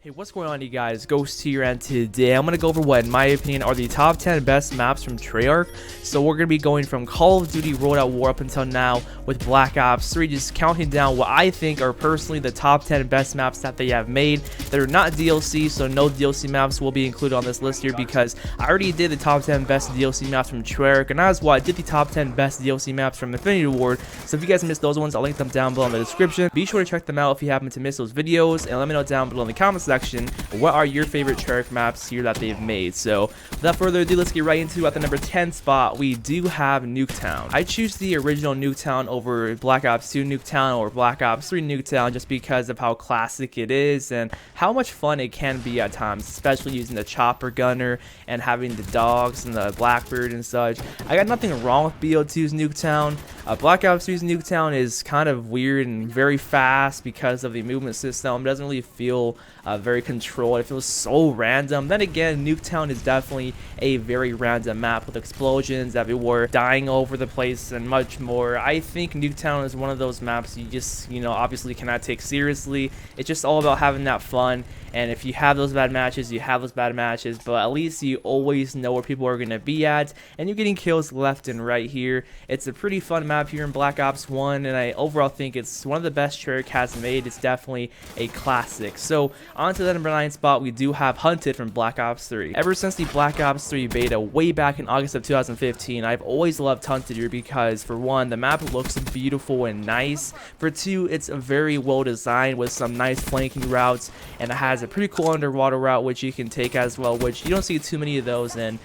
Hey, what's going on, you guys? Ghost here, and today I'm going to go over what, in my opinion, are the top 10 best maps from Treyarch. So we're going to be going from Call of Duty World at War up until now with Black Ops 3, just counting down what I think are personally the top 10 best maps that they have made that are not DLC, so no DLC maps will be included on this list here because I already did the top 10 best DLC maps from Treyarch, and as well, I did the top 10 best DLC maps from Infinity Ward. So if you guys missed those ones, I'll link them down below in the description. Be sure to check them out if you happen to miss those videos, and let me know down below in the comments section what are your favorite Treyarch maps here that they've made. So without further ado, let's get right into at the number 10 spot. We do have Newtown. I choose the original Newtown over Black Ops 2 Newtown or Black Ops 3 Newtown just because of how classic it is and how much fun it can be at times, especially using the chopper gunner and having the dogs and the Blackbird and such. I got nothing wrong with BO2's Newtown. Black Ops 3's Newtown is kind of weird and very fast because of the movement system. It doesn't really feel very controlled. It feels so random. Then again, Newtown is definitely a very random map with explosions everywhere, dying over the place, and much more. I think Newtown is one of those maps you just, obviously cannot take seriously. It's just all about having that fun. And if you have those bad matches, you have those bad matches, but at least you always know where people are going to be at, and you're getting kills left and right here. It's a pretty fun map here in Black Ops 1, and I overall think it's one of the best Treyarch has made. It's definitely a classic. So on to the number 9 spot, we do have Hunted from Black Ops 3. Ever since the Black Ops 3 beta way back in August of 2015, I've always loved Hunted here because, for one, the map looks beautiful and nice. For two, it's very well designed with some nice flanking routes, and it has a pretty cool underwater route which you can take as well, which you don't see too many of those in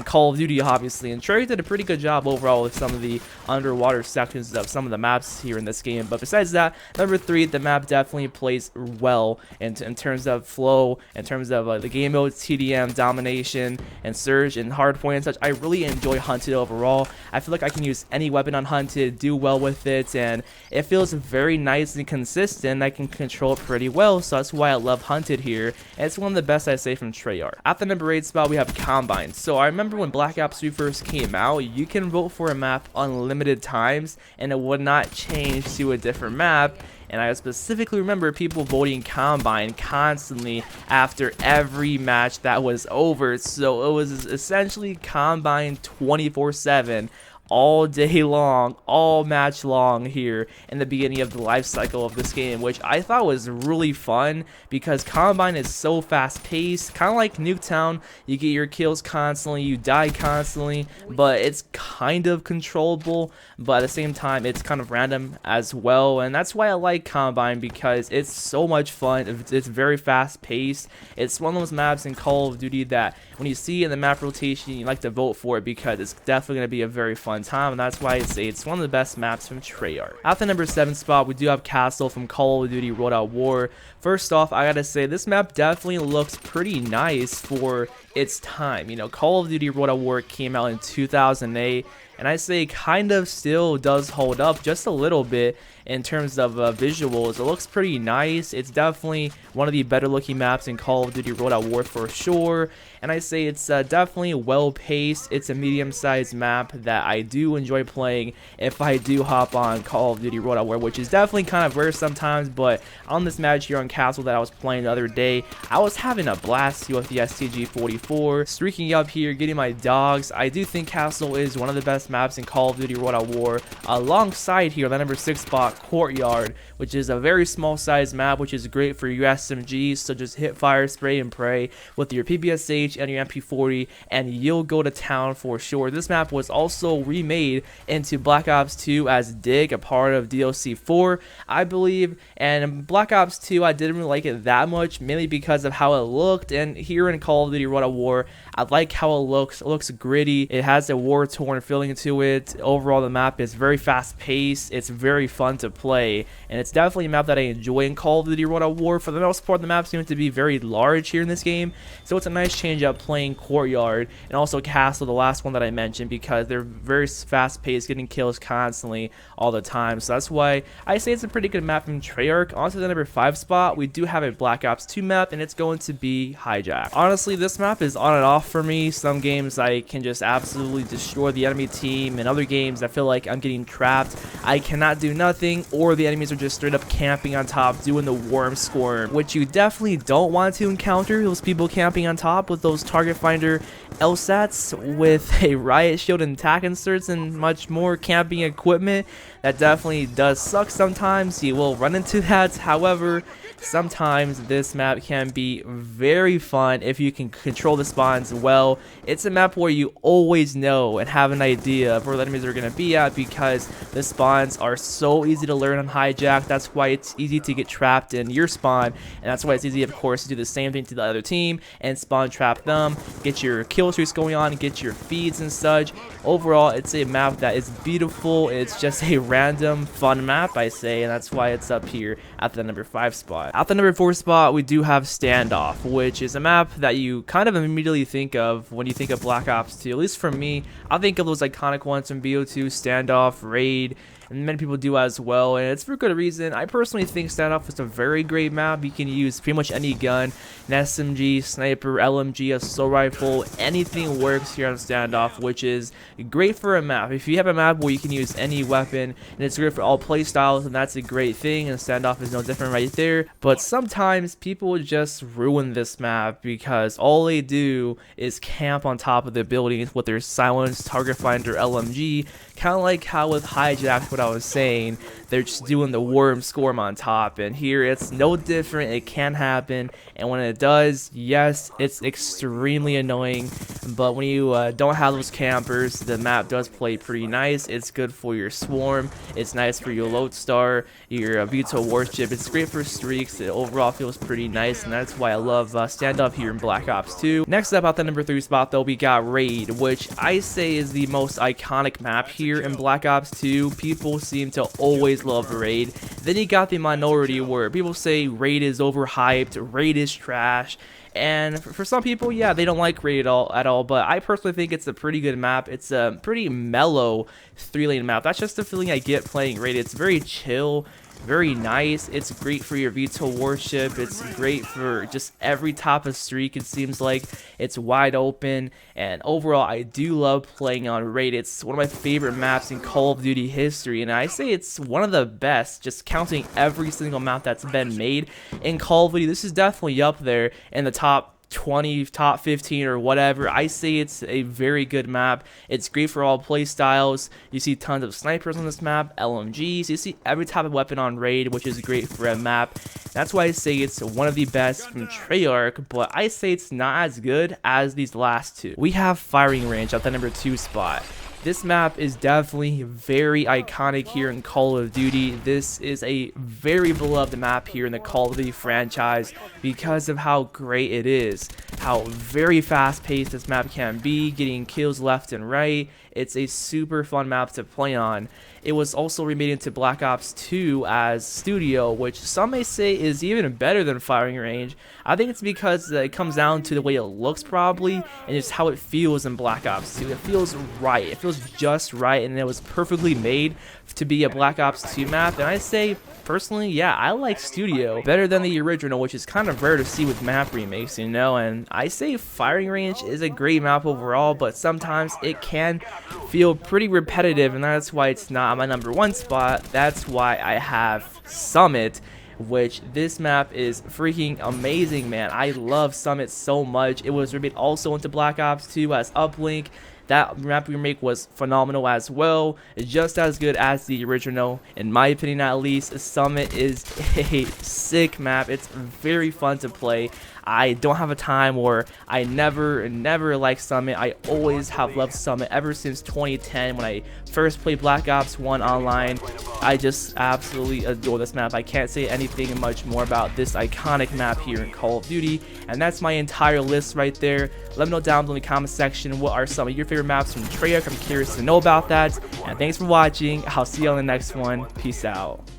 Call of Duty, obviously. And Treyarch did a pretty good job overall with some of the underwater sections of some of the maps here in this game. But besides that, number 3, the map definitely plays well in terms of flow, in terms of the game modes, TDM, domination, and surge, and hardpoint and such. I really enjoy Hunted overall. I feel like I can use any weapon on Hunted, do well with it, and it feels very nice and consistent. I can control it pretty well, so that's why I love Hunted here. And it's one of the best, I say, from Treyarch. At the number 8 spot, we have Combine. So I remember when Black Ops 3 first came out, you can vote for a map unlimited times and it would not change to a different map. And I specifically remember people voting Combine constantly after every match that was over. So it was essentially Combine 24/7. All day long, all match long here in the beginning of the life cycle of this game, which I thought was really fun because Combine is so fast paced, kind of like Newtown. You get your kills constantly, you die constantly, but it's kind of controllable, but at the same time it's kind of random as well. And that's why I like Combine, because it's so much fun. It's very fast paced. It's one of those maps in Call of Duty that when you see in the map rotation, you like to vote for it because it's definitely going to be a very fun time, and that's why I say it's one of the best maps from Treyarch. At the number 7 spot, we do have Castle from Call of Duty World at War. First off, I gotta say this map definitely looks pretty nice for its time. Call of Duty World at War came out in 2008, and I say kind of still does hold up just a little bit in terms of visuals. It looks pretty nice. It's definitely one of the better looking maps in Call of Duty World at War for sure, and I say it's definitely well paced. It's a medium sized map that I do enjoy playing if I do hop on Call of Duty World at War, which is definitely kind of rare sometimes. But on this match here on Castle that I was playing the other day, I was having a blast here with the STG-44, streaking up here, getting my dogs. I do think Castle is one of the best maps in Call of Duty World at War. Alongside here, the number 6 spot, Courtyard, which is a very small size map, which is great for your SMGs, so just hit fire, spray, and pray with your PPSH and your MP40, and you'll go to town for sure. This map was also remade into Black Ops 2 as Dig, a part of DLC 4, I believe. And in Black Ops 2, I didn't really like it that much, mainly because of how it looked. And here in Call of Duty World at War, I like how it looks. It looks gritty. It has a war-torn feeling to it. Overall, the map is very fast-paced. It's very fun to play, and it's definitely a map that I enjoy in Call of Duty World at War. For the most part, the map seems to be very large here in this game, so it's a nice change up playing Courtyard and also Castle, the last one that I mentioned, because they're very fast-paced, getting kills constantly all the time. So that's why I say it's a pretty good map from Treyarch. On to the number 5 spot, we do have a Black Ops 2 map, and it's going to be Hijack. Honestly, this map is on and off for me. Some games I can just absolutely destroy the enemy team, and other games I feel like I'm getting trapped. I cannot do nothing. everything, or the enemies are just straight up camping on top doing the worm squirm, which you definitely don't want to encounter. Those people camping on top with those target finder LSATs with a riot shield and tac inserts and much more camping equipment. That definitely does suck sometimes. You will run into that. However, sometimes this map can be very fun if you can control the spawns well. It's a map where you always know and have an idea of where the enemies are going to be at, because the spawns are so easy to learn on Hijack. That's why it's easy to get trapped in your spawn, and that's why it's easy, of course, to do the same thing to the other team and spawn trap them, get your kill streaks going on, get your feeds and such. Overall, it's a map that is beautiful. It's just a random fun map, I say, and that's why it's up here at the number 5 spot. At the number 4 spot, we do have Standoff, which is a map that you kind of immediately think of when you think of Black Ops 2. At least for me, I think of those iconic ones from BO2, Standoff, Raid, and many people do as well, and it's for good reason. I personally think Standoff is a very great map. You can use pretty much any gun, an SMG, sniper, LMG, assault rifle, anything works here on Standoff, which is great for a map. If you have a map where you can use any weapon and it's great for all play styles, and that's a great thing, and Standoff is no different right there. But sometimes people just ruin this map because all they do is camp on top of the buildings with their silenced target finder LMG, kind of like how with Hijack, what I was saying, they're just doing the worm squirm on top, and here it's no different. It can happen, and when it does, yes, it's extremely annoying. But when you don't have those campers, the map does play pretty nice. It's good for your swarm, it's nice for your lodestar, your VTOL warship. It's great for streaks. It overall feels pretty nice, and that's why I love Standoff here in Black Ops 2. Next up, at the number 3 spot though, we got Raid, which I say is the most iconic map here in Black Ops 2. People seem to always love Raid. Then you got the minority where people say Raid is overhyped, Raid is trash. And for some people, yeah, they don't like Raid at all, but I personally think it's a pretty good map. It's a pretty mellow 3-lane map. That's just the feeling I get playing Raid. It's very chill, very nice. It's great for your VTOL warship. It's great for just every type of streak. It seems like it's wide open, and overall I do love playing on Raid. It's one of my favorite maps in Call of Duty history, and I say it's one of the best, just counting every single map that's been made in Call of Duty. This is definitely up there in the top 20, top 15 or whatever. I say it's a very good map. It's great for all play styles. You see tons of snipers on this map, LMGs. You see every type of weapon on Raid, which is great for a map. That's why I say it's one of the best from Treyarch, but I say it's not as good as these last two. We have Firing Range at the number 2 spot. This map is definitely very iconic here in Call of Duty. This is a very beloved map here in the Call of Duty franchise because of how great it is, how very fast-paced this map can be, getting kills left and right. It's a super fun map to play on. It was also remade into Black Ops 2 as Studio, which some may say is even better than Firing Range. I think it's because it comes down to the way it looks probably, and just how it feels in Black Ops 2. It feels right. It feels just right, and it was perfectly made to be a Black Ops 2 map. And I say, personally, yeah, I like Studio better than the original, which is kind of rare to see with map remakes, you know. And I say Firing Range is a great map overall, but sometimes it can feel pretty repetitive, and that's why it's not on my number 1 spot. That's why I have Summit, which this map is freaking amazing, man. I love Summit so much. It was remade also into Black Ops 2 as Uplink. That map remake was phenomenal as well. It's just as good as the original, in my opinion at least. Summit is a sick map. It's very fun to play. I don't have a time where I never like Summit. I always have loved Summit ever since 2010 when I first played Black Ops 1 online. I just absolutely adore this map. I can't say anything much more about this iconic map here in Call of Duty. And that's my entire list right there. Let me know down below in the comment section what are some of your favorite maps from Treyarch. I'm curious to know about that. And thanks for watching. I'll see you on the next one. Peace out.